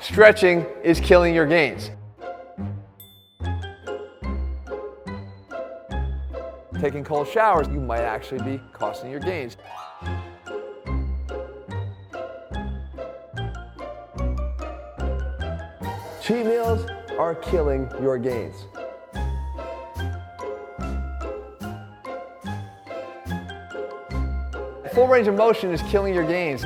stretching is killing your gains. Taking cold showers, you might actually be costing your gains. Cheat meals are killing your gains. Full range of motion is killing your gains.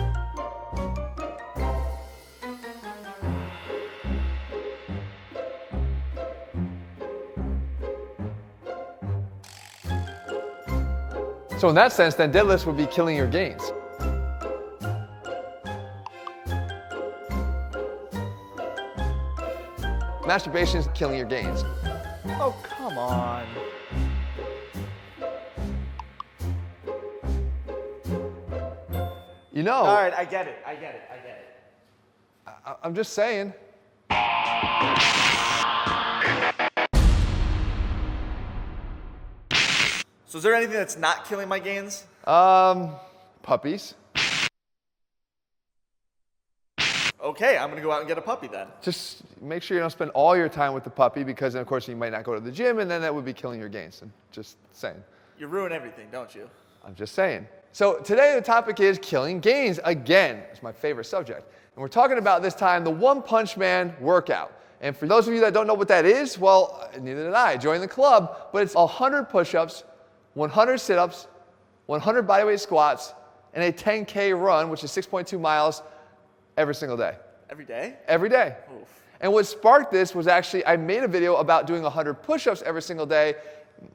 So in that sense, then deadlifts would be killing your gains. Masturbation is killing your gains. Oh, come on. You know. All right, I get it. I'm just saying. So is there anything that's not killing my gains? Puppies. Okay, I'm gonna go out and get a puppy then. Just make sure you don't spend all your time with the puppy because then of course you might not go to the gym and then that would be killing your gains. I'm just saying. You ruin everything, don't you? I'm just saying. So today the topic is killing gains again. It's my favorite subject. And we're talking about this time the One Punch Man workout. And for those of you that don't know what that is, well, neither did I. Join the club, but it's 100 push-ups, 100 sit-ups, 100 bodyweight squats, and a 10K run, which is 6.2 miles every single day. Every day? Every day. Oof. And what sparked this was actually I made a video about doing 100 push-ups every single day.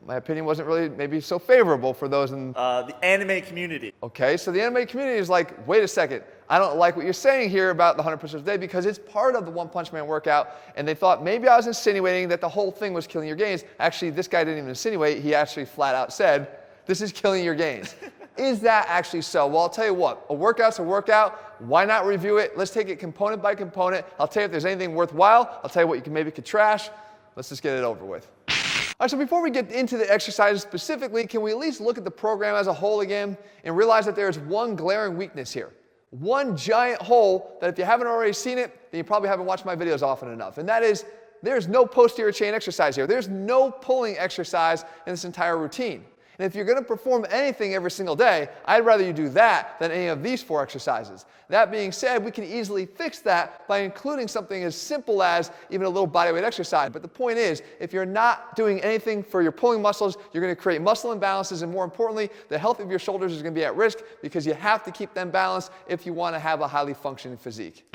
My opinion wasn't really maybe so favorable for those in the anime community. Okay, so the anime community is like, wait a second, I don't like what you're saying here about the 100 push-ups a day because it's part of the One Punch Man workout, and they thought maybe I was insinuating that the whole thing was killing your gains. Actually, this guy didn't even insinuate, he actually flat out said, this is killing your gains. Is that actually so? Well, I'll tell you what, a workout's a workout. Why not review it? Let's take it component by component. I'll tell you if there's anything worthwhile. I'll tell you what you maybe could trash. Let's just get it over with. All right, so before we get into the exercises specifically, can we at least look at the program as a whole again and realize that there's one glaring weakness here? One giant hole that if you haven't already seen it, then you probably haven't watched my videos often enough. And that is, there's no posterior chain exercise here. There's no pulling exercise in this entire routine. And if you're going to perform anything every single day, I'd rather you do that than any of these 4 exercises. That being said, we can easily fix that by including something as simple as even a little bodyweight exercise. But the point is, if you're not doing anything for your pulling muscles, you're going to create muscle imbalances, and more importantly, the health of your shoulders is going to be at risk because you have to keep them balanced if you want to have a highly functioning physique.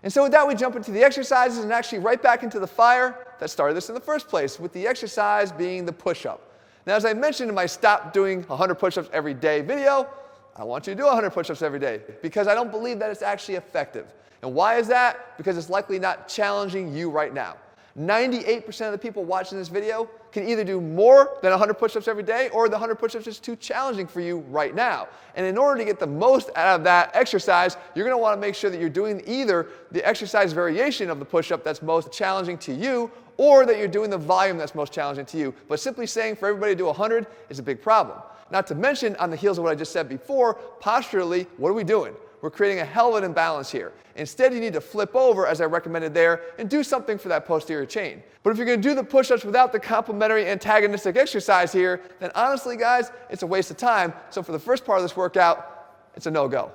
And so with that, we jump into the exercises and actually right back into the fire that started this in the first place, with the exercise being the push-up. Now, as I mentioned in my stop doing 100 push-ups every day video, I want you to do 100 push-ups every day because I don't believe that it's actually effective. And why is that? Because it's likely not challenging you right now. 98% of the people watching this video can either do more than 100 push-ups every day or the 100 push-ups is too challenging for you right now. And in order to get the most out of that exercise, you're going to want to make sure that you're doing either the exercise variation of the push-up that's most challenging to you or that you're doing the volume that's most challenging to you. But simply saying for everybody to do 100 is a big problem. Not to mention, on the heels of what I just said before, posturally, what are we doing? We're creating a hell of an imbalance here. Instead, you need to flip over, as I recommended there, and do something for that posterior chain. But if you're going to do the push-ups without the complementary antagonistic exercise here, then honestly, guys, it's a waste of time. So for the first part of this workout, it's a no-go.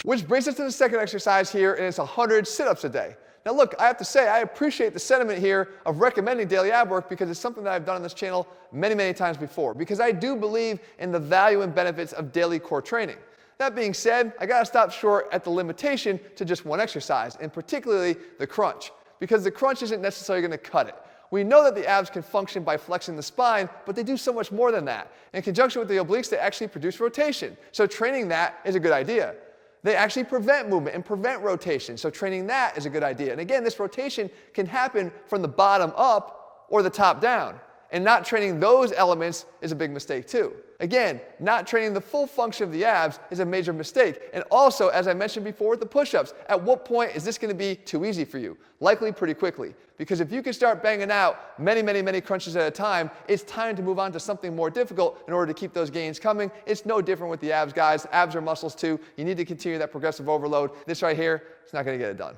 Which brings us to the second exercise here, and it's 100 sit-ups a day. Now look, I have to say, I appreciate the sentiment here of recommending daily ab work because it's something that I've done on this channel many, many times before, because I do believe in the value and benefits of daily core training. That being said, I gotta stop short at the limitation to just one exercise, and particularly the crunch, because the crunch isn't necessarily gonna cut it. We know that the abs can function by flexing the spine, but they do so much more than that. In conjunction with the obliques, they actually produce rotation. So training that is a good idea. They actually prevent movement and prevent rotation, so training that is a good idea. And again, this rotation can happen from the bottom up or the top down. And not training those elements is a big mistake too. Again, not training the full function of the abs is a major mistake. And also, as I mentioned before with the push-ups, at what point is this going to be too easy for you? Likely pretty quickly. Because if you can start banging out many, many, many crunches at a time, it's time to move on to something more difficult in order to keep those gains coming. It's no different with the abs, guys. Abs are muscles too. You need to continue that progressive overload. This right here, it's not going to get it done.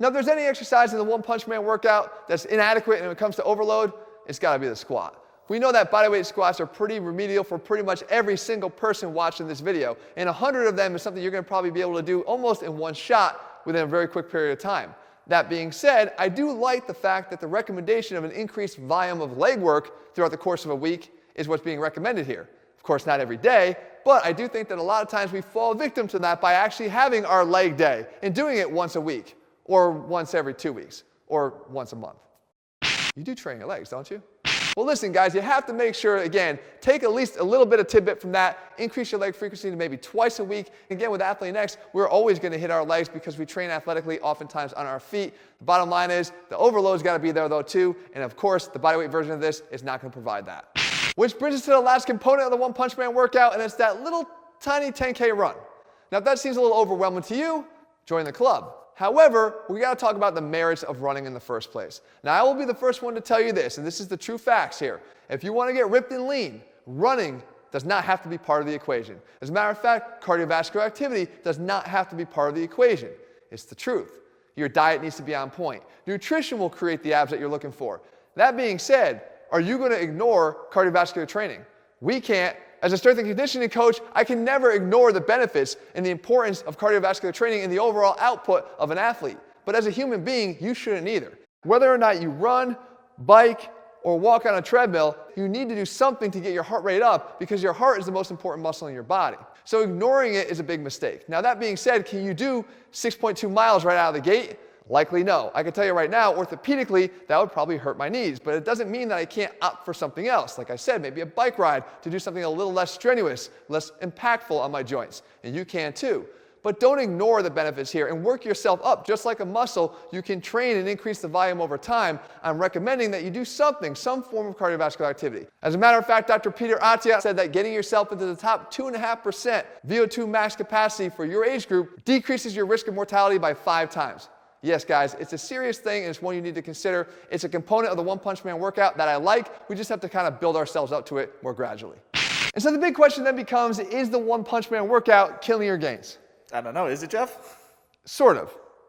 Now, if there's any exercise in the One Punch Man workout that's inadequate when it comes to overload, it's got to be the squat. We know that bodyweight squats are pretty remedial for pretty much every single person watching this video, and 100 of them is something you're going to probably be able to do almost in one shot within a very quick period of time. That being said, I do like the fact that the recommendation of an increased volume of leg work throughout the course of a week is what's being recommended here. Of course, not every day, but I do think that a lot of times we fall victim to that by actually having our leg day and doing it once a week, or once every 2 weeks, or once a month. You do train your legs, don't you? Well, listen, guys, you have to make sure, again, take at least a little bit of tidbit from that, increase your leg frequency to maybe twice a week. Again, with ATHLEAN-X, we're always going to hit our legs because we train athletically, oftentimes on our feet. The bottom line is, the overload's got to be there, though, too. And of course, the bodyweight version of this is not going to provide that. Which brings us to the last component of the One Punch Man workout, and it's that little tiny 10K run. Now, if that seems a little overwhelming to you, join the club. However, we got to talk about the merits of running in the first place. Now, I will be the first one to tell you this, and this is the true facts here. If you want to get ripped and lean, running does not have to be part of the equation. As a matter of fact, cardiovascular activity does not have to be part of the equation. It's the truth. Your diet needs to be on point. Nutrition will create the abs that you're looking for. That being said, are you going to ignore cardiovascular training? We can't. As a strength and conditioning coach, I can never ignore the benefits and the importance of cardiovascular training in the overall output of an athlete. But as a human being, you shouldn't either. Whether or not you run, bike, or walk on a treadmill, you need to do something to get your heart rate up because your heart is the most important muscle in your body. So ignoring it is a big mistake. Now, that being said, can you do 6.2 miles right out of the gate? Likely no. I can tell you right now, orthopedically, that would probably hurt my knees, but it doesn't mean that I can't opt for something else. Like I said, maybe a bike ride to do something a little less strenuous, less impactful on my joints, and you can too. But don't ignore the benefits here and work yourself up. Just like a muscle, you can train and increase the volume over time. I'm recommending that you do something, some form of cardiovascular activity. As a matter of fact, Dr. Peter Attia said that getting yourself into the top 2.5% VO2 max capacity for your age group decreases your risk of mortality by 5 times. Yes, guys, it's a serious thing, and it's one you need to consider. It's a component of the One Punch Man workout that I like. We just have to kind of build ourselves up to it more gradually. And so the big question then becomes, is the One Punch Man workout killing your gains? I don't know. Is it, Jeff? Sort of.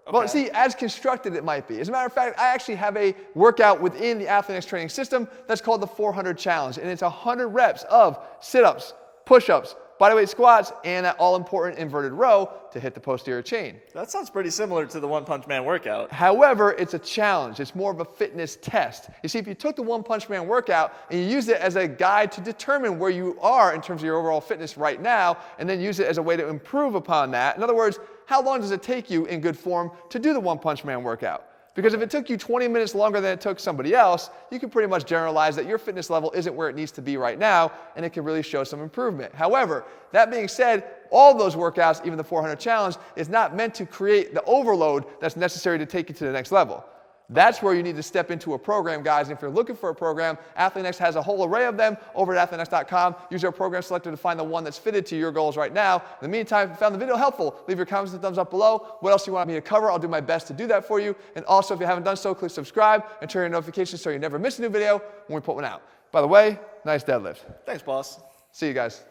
Okay. Well, see, as constructed, it might be. As a matter of fact, I actually have a workout within the ATHLEAN-X training system that's called the 400 Challenge, and it's 100 reps of sit-ups, push-ups, bodyweight squats, and that all-important inverted row to hit the posterior chain. That sounds pretty similar to the One Punch Man workout. However, it's a challenge. It's more of a fitness test. You see, if you took the One Punch Man workout and you used it as a guide to determine where you are in terms of your overall fitness right now, and then use it as a way to improve upon that, in other words, how long does it take you in good form to do the One Punch Man workout? Because if it took you 20 minutes longer than it took somebody else, you can pretty much generalize that your fitness level isn't where it needs to be right now, and it can really show some improvement. However, that being said, all those workouts, even the 400 Challenge, is not meant to create the overload that's necessary to take you to the next level. That's where you need to step into a program, guys. And if you're looking for a program, ATHLEAN-X has a whole array of them over at athleanx.com. Use our program selector to find the one that's fitted to your goals right now. In the meantime, if you found the video helpful, leave your comments and thumbs up below. What else you want me to cover, I'll do my best to do that for you. And also, if you haven't done so, click subscribe and turn your notifications so you never miss a new video when we put one out. By the way, nice deadlift. Thanks, boss. See you guys.